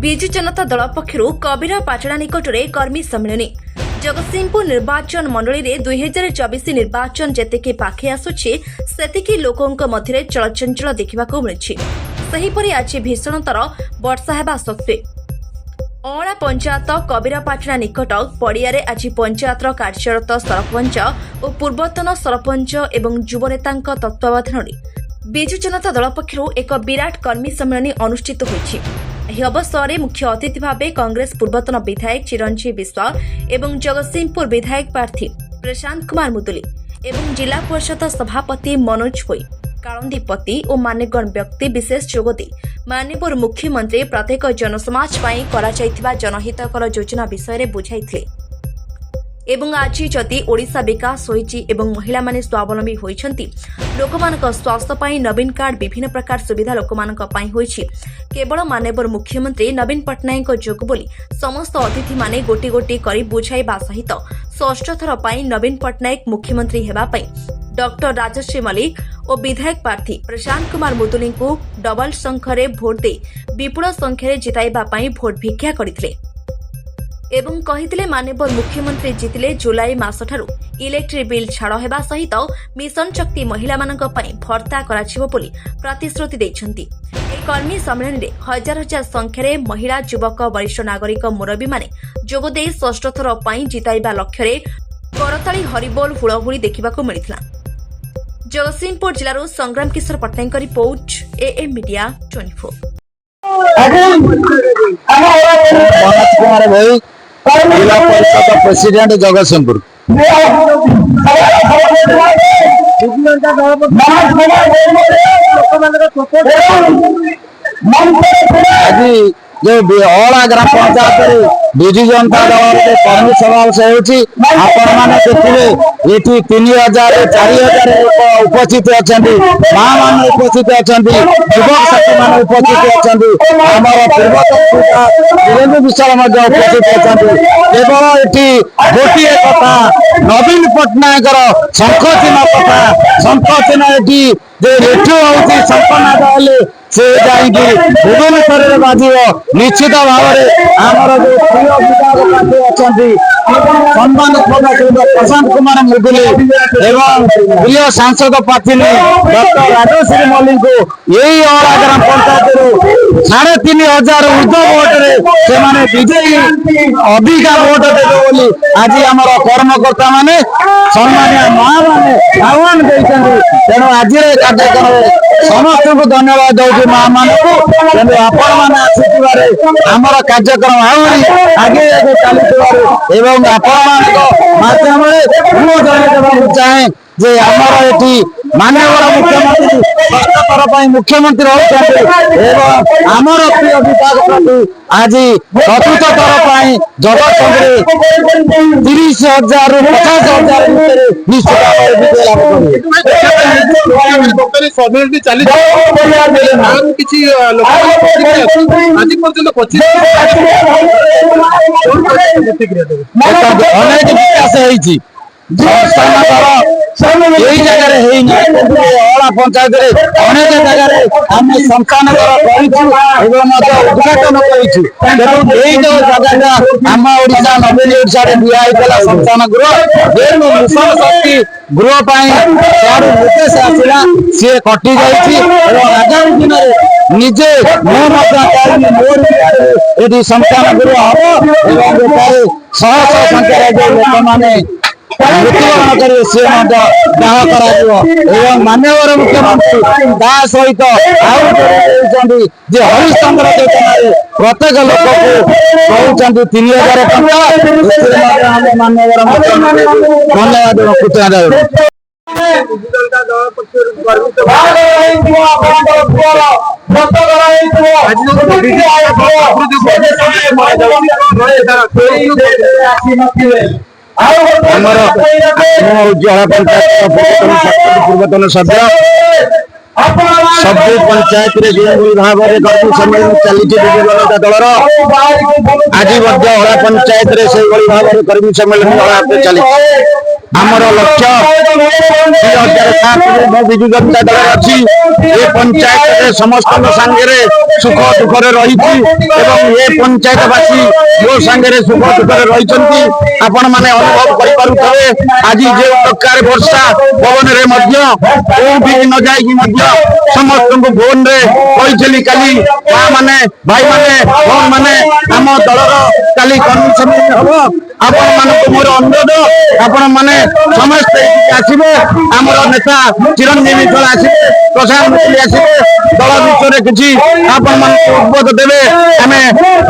विजु जनता दल पक्षर कबीरापाटଣା निकटरे कर्मी सम्मेलन जगतसिंहपुर निर्वाचन मंडली रे 2024 निर्वाचन जेतेकी पाखे आसुछि सेतिकी लोकंक मध्यरे चलचंचल देखिबाकू मिलछि। सेहिपरि आज भीषणतर वर्षा हेबा सत्वे अळा पंचायत कबीरापाटଣା निकट पड़ियारे आज पंचायतर कार्यरत सरपंच और पूर्वतन सरपंच एवं युवनेतांक तत्वावधान विजु जनता दल पक्षर एक विराट कर्मी सम्मेलन अनुष्ठित होइछि। ଏହି ଅବସରରେ ମୁଖ୍ୟ ଅତିଥି ଭାବେ କଂଗ୍ରେସ ପୂର୍ବତନ ବିଧାୟକ ଚିରଞ୍ଜୀବ ବିଶ୍ୱାଳ ଏବଂ ଜଗତସିଂହପୁର ବିଧାୟକ ପ୍ରାର୍ଥୀ ପ୍ରଶାନ୍ତ କୁମାର ମୁଦୁଲି ଏବଂ ଜିଲ୍ଲା ପରିଷଦ ସଭାପତି ମନୋଜ ଭୋଇ କାଳନ୍ଦୀପତି ଓ ମାନ୍ୟଗଣ ବ୍ୟକ୍ତି ବିଶେଷ ଯୋଗଦେଇ ମାନ୍ୟବର ମୁଖ୍ୟମନ୍ତ୍ରୀ ପ୍ରତ୍ୟେକ ଜନସମାଜ ପାଇଁ କରାଯାଇଥିବା ଜନହିତକର ଯୋଜନା ବିଷୟରେ ବୁଝାଇଥିଲେ एवं आज जदि ओडिशा विकास होइछि एवं महिला माने स्वावलंबी होइछन्ति लोकमानक स्वास्थ्य पाई नवीन कार्ड विभिन्न प्रकार सुविधा लोकमानक पाई होइछि। केवल माननीय मुख्यमंत्री नवीन पटनायक जोग बोली समस्त अतिथि माने गोटी गोटी करी बुझाइबा सहित षष्ठ थर पाई नवीन पटनायक मुख्यमंत्री हेबा पाई डॉक्टर राजश्री मल्लिक और विधायक प्रार्थी प्रशांत कुमार मुदुली को डबल संख्यारे भोट दे विपुल संख्यारे जिताइबा पाई भोट भिक्षा करथिले एवं कहिथिले माननीय मुख्यमंत्री जितिले जुलाई मासठारु इलेक्ट्रिक बिल छाड़ हेबा सहित मिशन शक्ति महिला मानक पई भर्ता कराजिबो बोली प्रतिश्रुति दैछन्ति। ए कर्मी सम्मेलन रे हजार हजार संख्यारे महिला युवक वरिष्ठ नागरिक मुरबी माने जोग देई षष्ठ थर पई जिताइबा लक्ष्य रे करताली हरिबोल हुळहुळी देखिबाकू मिलिथिला। जगतसिंहपुर जिल्लारो संग्राम किशोर पटनायक रिपोर्ट एएम मीडिया 24 जिला परिषद प्रेसिडेंट जगतसिंहपुर आज जो अला ग्राम पंचायत विजु जनता दल कर्मी सभा आपण मैंने देखिए ये 3000 4000 उपस्थित अच्छा माँ मान उपस्थित अच्छा युवक साथी मान उपस्थित अच्छा आमर पूर्वतन विशाल उपस्थित अच्छा केवल ये गोटे कथा नवीन पट्टनायक शंख चिन्ह कथा शंख चिन्ह ये जो रेडियो हूँ शंखनाद से भुवनेश्वर बाजिब निश्चित भाव में आमर जो प्रिय विधायक प्रार्थी अच्छा सम्मान प्रशांत कुमार मुदुली एवं प्रिय सांसद प्रार्थी डॉक्टर राजश्री मल्लिक को यही अला ग्राम पंचायत 3500 ऊर्ध भोटे से विजयी अधिका भोट देवे आज आम कर्मकर्ता माने सम्मानिया माँ मैंने आह्वान देते तेणु आज कार्यक्रम समस्त को धन्यवाद दौर माँ मान को आपण मैंने आसुबार आमर कार्यक्रम आहरी आगे आगे चलुवर एवं आपण माध्यम जनवाक चाहे जे आमर ये माननीय मुख्यमंत्री षष्ठ थर मुख्यमंत्री होती एवं आमर प्रिय विभाग प्रति आज चतुर्थ थर जगतसिंहपुर 30,000 ରୁ 50,000 निश्चित अनेक विकास यही जगह अला पंचायत अनेक जगह आम संस्थान उद्घाटन करी जो जगह आम ओडिशा नवीन ओडिशा दिखाई संस्थान गृह मिशन शक्ति गृह निर्देश आसला सी कटि आगामी दिन में निजे मोर ये संस्थान गृह हम शह शह संख्यार जो लोक मैंने मृत्युवरण करेंगे सी दाह कर माननीय मुख्यमंत्री ता सहित हरिश्चंद्र योजना प्रत्येक लोक को कहते 3000 टका माननीय मुख्यमंत्री धन्यवाद कृतज्ञता जला पंचायत पूर्वतन सभ्य सब पंचायत जो भाव में कर्मी सम्मेलन चली विजु जनता दलर आज अला पंचायत से भाव में कर्मी सम्मेलन चली ଆମର ଲକ୍ଷ୍ୟ 2007 ମୁଁ ବିଜୁ ଜନତା ଦଳ ଅଛି ଏ ପଞ୍ଚାୟତରେ ସମସ୍ତଙ୍କ ସାଙ୍ଗରେ ସୁଖ ଦୁଃଖରେ ରହିଛି ଏବଂ ଏ ପଞ୍ଚାୟତବାସୀ ମୋ ସାଙ୍ଗରେ ସୁଖ ଦୁଃଖରେ ରହିଛନ୍ତି। ଆପଣମାନେ ଅନୁଭବ କରିପାରୁଥିବେ ଆଜି ଯେଉଁ ପ୍ରକାର ବର୍ଷା ପବନରେ ମଧ୍ୟ କୋଉଠିକି ନ ଯାଇକି ମଧ୍ୟ ସମସ୍ତଙ୍କୁ ଫୋନରେ କହିଥିଲି କାଲି ମା ମାନେ ଭାଇମାନେ ଭଉଣୀମାନେ ଆମ ଦଳର କାଲି କର୍ମୀ ସମ୍ମିଳନୀ ହବ। ଆପଣମାନଙ୍କୁ ମୋର ଅନୁରୋଧ ଆପଣମାନେ ସମସ୍ତେ ଆସିବେ। ଆମର ନେତା ଚିରଞ୍ଜୀବୀ ଦଳ ଆସିବେ, ପ୍ରଧାନମନ୍ତ୍ରୀ ଆସିବେ, ଦଳ ବିଷୟରେ କିଛି ଆପଣମାନଙ୍କୁ ଉଦ୍ବୋଧ ଦେବେ। ଆମେ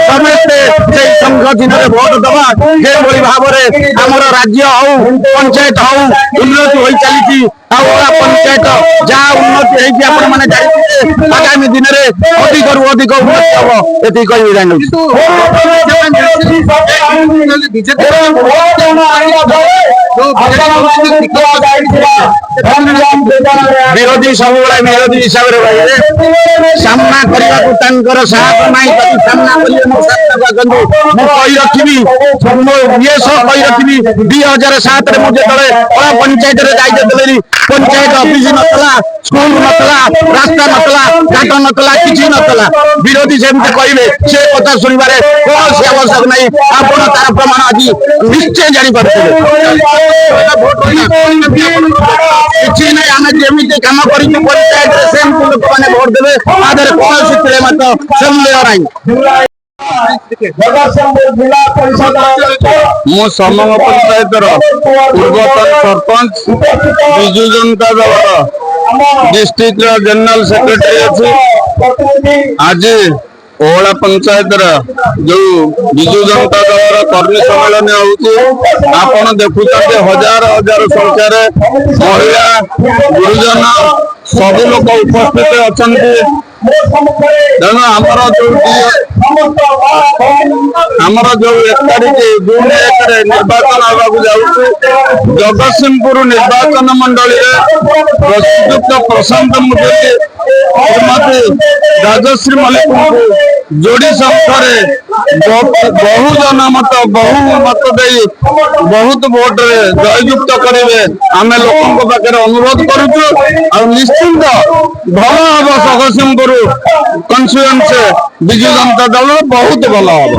ସମସ୍ତେ ସେଇ ସଂଘ ଦିନରେ ଭୋଟ ଦେବା। ଯେଭଳି ଭାବରେ ଆମର ରାଜ୍ୟ ହଉ ପଞ୍ଚାୟତ ହଉ ଉନ୍ନତି ହୋଇ ଚାଲିଛି ଆଉ ପଞ୍ଚାୟତ ଯାହା ଉନ୍ନତି ହେଇଛି ଆପଣମାନେ ଜାଣିଥିବେ ଆଗାମୀ ଦିନରେ ଅଧିକରୁ ଅଧିକ ଉନ୍ନତି ହବ ଏତିକି କହିବି ଜାଣୁଛି। ବିରୋଧୀ ସବୁବେଳେ ବିରୋଧୀ ହିସାବରେ ରହିବେ, ସାମ୍ନା କରିବାକୁ ତାଙ୍କର ସାହସ ନାହିଁ। ଯଦି ସାମ୍ନା କରିବେ ମୋ ସାମ୍ନା କରନ୍ତୁ। ମୁଁ କହି ରଖିବି ମୋ ଇଏ ସହ କହି ରଖିବି 2007 ମୁଁ ଯେତେବେଳେ ପଞ୍ଚାୟତରେ ଦାୟିତ୍ୱ ଦେଲି ପଞ୍ଚାୟତ ଅଫିସ ନଥିଲା, ସ୍କୁଲ ନଥିଲା, ରାସ୍ତା ନଥିଲା, ଘାଟ ନଥିଲା, କିଛି ନଥିଲା। ବିରୋଧୀ ସେମିତି କହିବେ ସେ କଥା ଶୁଣିବାରେ କୌଣସି ଆବଶ୍ୟକ ନାହିଁ। ଆପଣ ତାର ପ୍ରମାଣ ଆଜି ନିଶ୍ଚୟ ଜାଣିପାରୁଥିବେ। କିଛି ନାହିଁ, ଆମେ ଯେମିତି କାମ କରିଛୁ ପଞ୍ଚାୟତରେ ସେମିତି ଲୋକମାନେ ଭୋଟ ଦେବେ। ତା ଦେହରେ କୌଣସି ତିଳେ ମାତ୍ର ସନ୍ଦେହ ନାହିଁ। ମୁଁ ସମଙ୍ଗ ପଞ୍ଚାୟତର ପୂର୍ବତନ ସରପଞ୍ଚ ବିଜୁ ଜନତା ଦଳର ଡିଷ୍ଟ୍ରିକ୍ଟ ଜେନେରାଲ ସେକ୍ରେଟାରୀ ଅଛି। ଆଜି ଓହଳା ପଞ୍ଚାୟତର ଯୋଉ ବିଜୁ ଜନତା ଦଳର କର୍ମୀ ସମ୍ମିଳନୀ ହଉଛି ଆପଣ ଦେଖୁଛନ୍ତି ହଜାର ହଜାର ସଂଖ୍ୟାରେ ମହିଳା ଗୁରୁଜନ ସବୁ ଲୋକ ଉପସ୍ଥିତ ଅଛନ୍ତି। ତେଣୁ ଆମର ଯୋଉ 1 ତାରିଖ ଜୁନ 1ରେ ନିର୍ବାଚନ ହେବାକୁ ଯାଉଛି ଜଗତସିଂହପୁର ନିର୍ବାଚନ ମଣ୍ଡଳୀରେ ଶ୍ରୀଯୁକ୍ତ ପ୍ରଶାନ୍ତ ମୁଦୁଲି ଶ୍ରୀମତୀ ରାଜଶ୍ରୀ ମଲ୍ଲିକଙ୍କୁ ଯୋଡି ସଂଖ୍ୟାରେ ବହୁମତ ଦେଇ ବହୁତ ଭୋଟରେ ଜୟଯୁକ୍ତ କରିବେ ଆମେ ଲୋକଙ୍କ ପାଖରେ ଅନୁରୋଧ କରୁଛୁ। ଆଉ ନିଶ୍ଚିନ୍ତ ଭଲ ହବ ଜଗତସିଂହପୁର କନଷ୍ଟିଚ୍ୟୁଏନ୍ସି ବିଜୁ ଜନତା ଦଳ ବହୁତ ଭଲ ହବ।